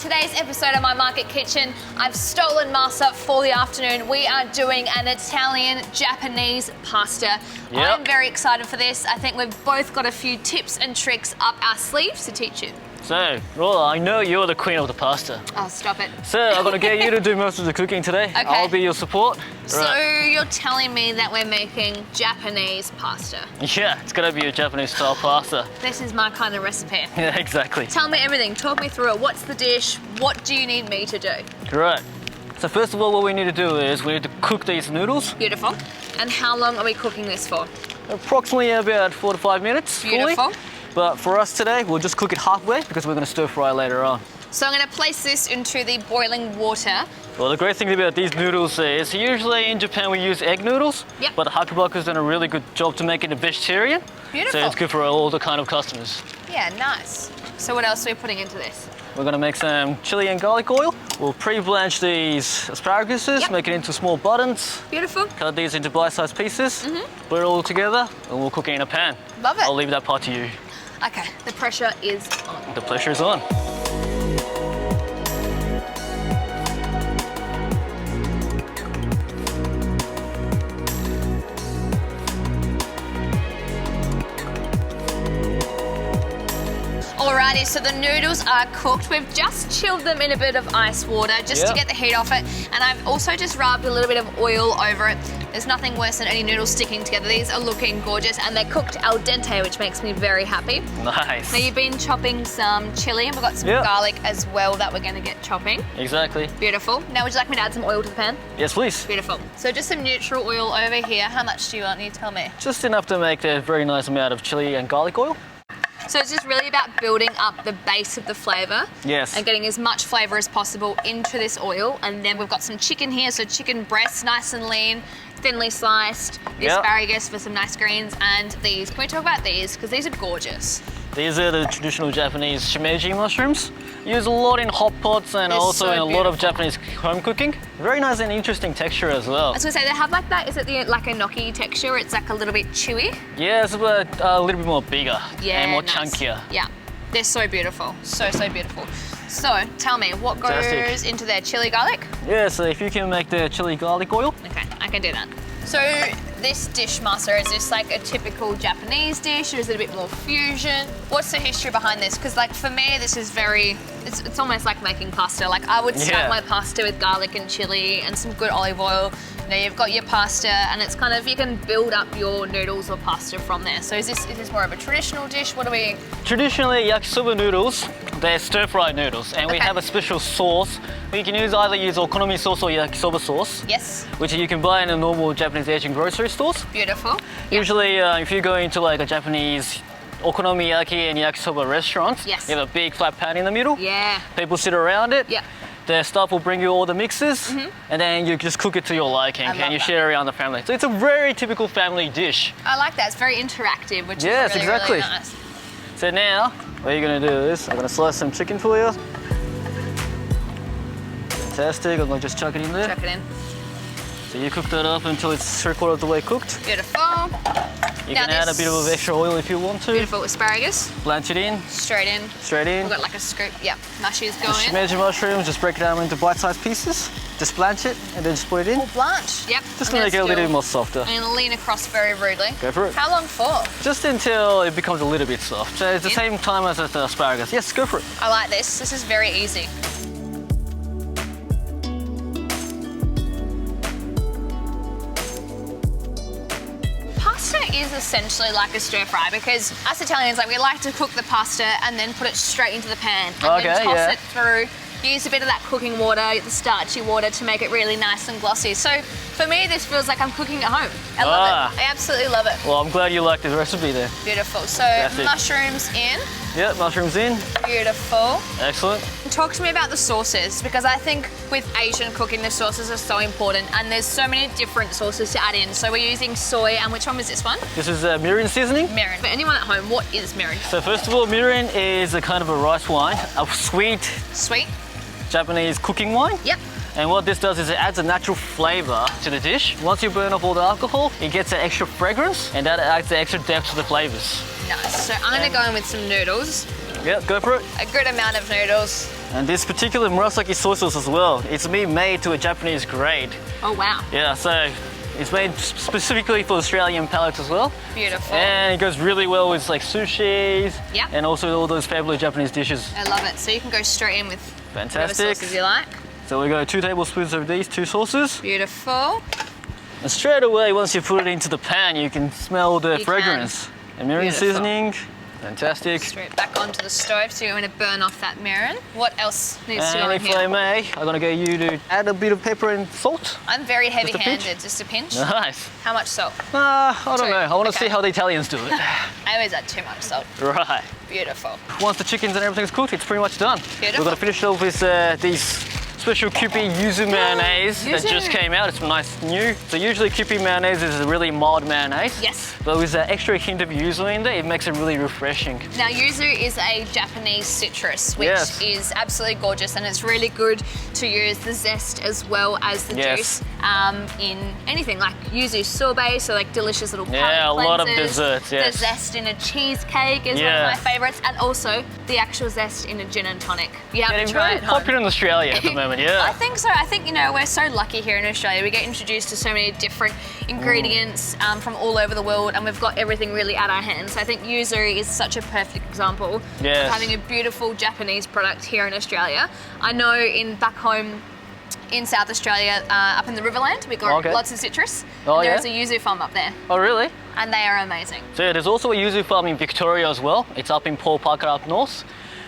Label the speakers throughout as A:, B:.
A: today's episode of My Market Kitchen, I've stolen Masa for the afternoon. We are doing an Italian-Japanese pasta.
B: Yep.
A: I'm very excited for this. I think we've both got a few tips and tricks up our sleeves to teach you.
B: So, Rola, I know you're the queen of the pasta.
A: Oh, stop it.
B: So, I'm going to get you to do most of the cooking today.
A: Okay.
B: I'll be your support.
A: So you're telling me that we're making Japanese pasta?
B: Yeah, it's going to be a Japanese-style pasta.
A: This is my kind of recipe.
B: Yeah, exactly.
A: Tell me everything. Talk me through it. What's the dish? What do you need me to do?
B: Right. So first of all, what we need to do is we need to cook these noodles.
A: Beautiful. And how long are we cooking this for?
B: Approximately about 4 to 5 minutes.
A: Beautiful.
B: Fully. But for us today, we'll just cook it halfway because we're going to stir fry later on.
A: So I'm going to place this into the boiling water.
B: Well, the great thing about these noodles is usually in Japan we use egg noodles.
A: Yep.
B: But the Hakubaku's done a really good job to make it a vegetarian.
A: Beautiful.
B: So it's good for all the kind of customers.
A: Yeah, nice. So what else are we putting into this?
B: We're going to make some chili and garlic oil. We'll pre-blanch these asparaguses,
A: Yep.
B: make it into small buttons.
A: Beautiful.
B: Cut these into bite-sized pieces. Put it all together, and we'll cook it in a pan.
A: Love it.
B: I'll leave that part to you.
A: Okay, the pressure is on.
B: The pressure is on.
A: Alrighty, so the noodles are cooked. We've just chilled them in a bit of ice water just to get the heat off it. And I've also just rubbed a little bit of oil over it. There's nothing worse than any noodles sticking together. These are looking gorgeous and they're cooked al dente, which makes me very happy.
B: Nice.
A: Now you've been chopping some chili and we've got some garlic as well that we're going to get chopping.
B: Exactly.
A: Beautiful. Now would you like me to add some oil to the pan?
B: Yes, please.
A: Beautiful. So just some neutral oil over here. How much do you want? You tell me.
B: Just enough to make a very nice amount of chili and garlic oil.
A: So it's just really about building up the base of the flavour.
B: Yes.
A: And getting as much flavour as possible into this oil. And then we've got some chicken here, so chicken breasts, nice and lean, thinly sliced, the asparagus for some nice greens, and these. Can we talk about these? Because these are gorgeous.
B: These are the traditional Japanese shimeji mushrooms. Used a lot in hot pots and
A: They're
B: also
A: so
B: in a lot of Japanese home cooking. Very nice and interesting texture as well.
A: I was going to say, they have like that, is it like a gnocchi texture? It's like a little bit chewy?
B: Yeah, it's a little bit more bigger and more
A: nice.
B: chunkier.
A: Yeah, they're so beautiful. So, so beautiful. So, tell me, what goes
B: Fantastic.
A: into their chili garlic?
B: Yeah, so if you can make the chili garlic oil.
A: Okay, I can do that. So this dish, Masa, is this like a typical Japanese dish or is it a bit more fusion? What's the history behind this? Because like for me, this is it's almost like making pasta. Like I would start my pasta with garlic and chili and some good olive oil. Now you've got your pasta and it's kind of, you can build up your noodles or pasta from there. So is this more of a traditional dish? What are we?
B: Traditionally, yakisoba noodles, they're stir-fried noodles, and we have a special sauce. You can either use okonomi sauce or yakisoba sauce.
A: Yes.
B: Which you can buy in a normal Japanese Asian grocery stores.
A: Beautiful.
B: Usually, if you go into like a Japanese okonomiyaki and yakisoba restaurant, you have a big flat pan in the middle.
A: Yeah.
B: People sit around it.
A: Yeah.
B: The staff will bring you all the mixes, and then you just cook it to your liking, and you share it around the family. So it's a very typical family dish.
A: I like that. It's very interactive, which is really,
B: exactly.
A: really nice.
B: So now, what you're going to do is, I'm going to slice some chicken for you. Fantastic. I'm going to just chuck it in there.
A: Chuck it in.
B: So you cook that up until it's 3/4 of the way cooked.
A: Beautiful.
B: You can add a bit of extra oil if you want to.
A: Beautiful asparagus.
B: Blanch it in.
A: Straight in.
B: Straight in.
A: We've got like a scoop. Yep. Mushies go in.
B: Shimeji mushrooms, just break it down into bite-sized pieces. Just blanch it and then just put it in.
A: Oh, blanch. Yep.
B: Just to make it a little bit more softer.
A: I'm gonna lean across very rudely.
B: Go for it.
A: How long for?
B: Just until it becomes a little bit soft. So it's the same time as the asparagus. Yes, go for it.
A: I like this. This is very easy. Pasta is essentially like a stir fry because us Italians, like we like to cook the pasta and then put it straight into the pan and then toss it through. Use a bit of that cooking water, the starchy water to make it really nice and glossy. So for me, this feels like I'm cooking at home. I love it. I absolutely love it.
B: Well, I'm glad you like this recipe there.
A: Beautiful. So mushrooms in.
B: Yep, mushrooms in.
A: Beautiful.
B: Excellent.
A: Talk to me about the sauces because I think with Asian cooking, the sauces are so important and there's so many different sauces to add in. So we're using soy, and which one was this one?
B: This is mirin seasoning.
A: Mirin. For anyone at home, what is mirin?
B: So first of all, mirin is a kind of a rice wine, a sweet Japanese cooking wine.
A: Yep.
B: And what this does is it adds a natural flavor to the dish. Once you burn off all the alcohol, it gets an extra fragrance, and that adds the extra depth to the flavors.
A: Nice. So I'm going to go in with some noodles.
B: Yep, go for it.
A: A good amount of noodles.
B: And this particular murasaki soy sauce as well, it's been made to a Japanese grade.
A: Oh wow.
B: Yeah, so it's made specifically for Australian palates as well.
A: Beautiful.
B: And it goes really well with like sushis.
A: Yep.
B: And also all those fabulous Japanese dishes.
A: I love it. So you can go straight in with whatever
B: Fantastic.
A: sauces you like.
B: So we go 2 tablespoons of these 2 sauces.
A: Beautiful.
B: And straight away, once you put it into the pan, you can smell the
A: You
B: fragrance. And mirin
A: Beautiful.
B: seasoning, fantastic.
A: Straight back onto the stove, so you're going to burn off that mirin. What else needs to go
B: And
A: in
B: if
A: here?
B: I may, I'm gonna get you to add a bit of pepper and salt.
A: I'm very
B: Just a pinch?
A: heavy-handed, just a pinch.
B: Nice.
A: How much salt?
B: I don't
A: 2.
B: know. I want to
A: Okay.
B: see how the Italians do it.
A: I always add too much salt.
B: Right.
A: Beautiful.
B: Once the chickens and everything's cooked, it's pretty much done.
A: Beautiful.
B: We're gonna finish it off with these special Kewpie Yuzu mayonnaise that
A: Yuzu.
B: just came out. It's nice new. So usually Kewpie mayonnaise is a really mild mayonnaise.
A: Yes.
B: But with that extra hint of yuzu in there, it makes it really refreshing.
A: Now, yuzu is a Japanese citrus, which
B: Yes.
A: is absolutely gorgeous, and it's really good to use the zest as well as the
B: Yes.
A: juice in anything like yuzu sorbet, so like delicious little palate
B: Yeah, a lot of
A: cleansers.
B: desserts, yes.
A: The zest in a cheesecake is
B: Yeah.
A: one of my favorites, and also the actual zest in a gin and tonic. You have
B: Getting
A: to try
B: very
A: it home.
B: popular in Australia at the moment,
A: I
B: yeah.
A: think so. I think, you know, we're so lucky here in Australia. We get introduced to so many different ingredients from all over the world, and we've got everything really at our hands. So I think yuzu is such a perfect example
B: Yes.
A: of having a beautiful Japanese product here in Australia. I know back home in South Australia, up in the Riverland, we got
B: Okay.
A: lots of citrus.
B: Oh,
A: and
B: yeah?
A: there's a yuzu farm up there,
B: Oh, really?
A: and they are amazing.
B: So yeah, there's also a yuzu farm in Victoria as well. It's up in Port Parker up north.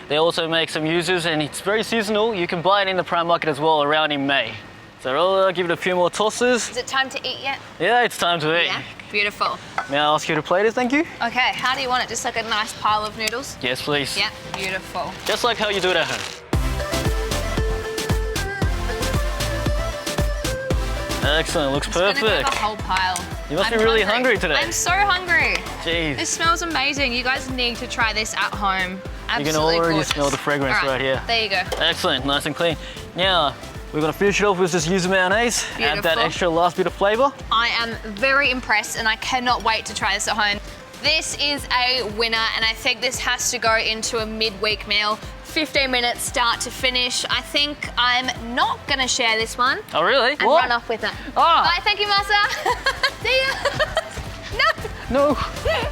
B: They also make some yuzus and it's very seasonal. You can buy it in the prime market as well around in May. So I'll give it a few more tosses.
A: Is it time to eat yet?
B: Yeah, it's time to eat.
A: Yeah. Beautiful.
B: May I ask you to plate it, thank you?
A: Okay, how do you want it? Just like a nice pile of noodles?
B: Yes, please.
A: Yep, beautiful.
B: Just like how you do it at home. Excellent, looks
A: It's gonna grab
B: perfect.
A: a whole pile.
B: You must be really hungry today.
A: I'm so hungry.
B: Jeez.
A: This smells amazing. You guys need to try this at home.
B: You
A: Absolutely
B: can already
A: gorgeous.
B: smell the fragrance
A: All
B: right here.
A: There you go.
B: Excellent, nice and clean. Now, we're gonna finish it off with this yuzu mayonnaise. Add that
A: Beautiful.
B: extra last bit of flavor.
A: I am very impressed, and I cannot wait to try this at home. This is a winner, and I think this has to go into a midweek meal. 15 minutes start to finish. I think I'm not gonna share this one
B: Oh, really?
A: and
B: What?
A: run off with it.
B: Ah.
A: Bye, thank you, Masa. See ya. No.
B: No.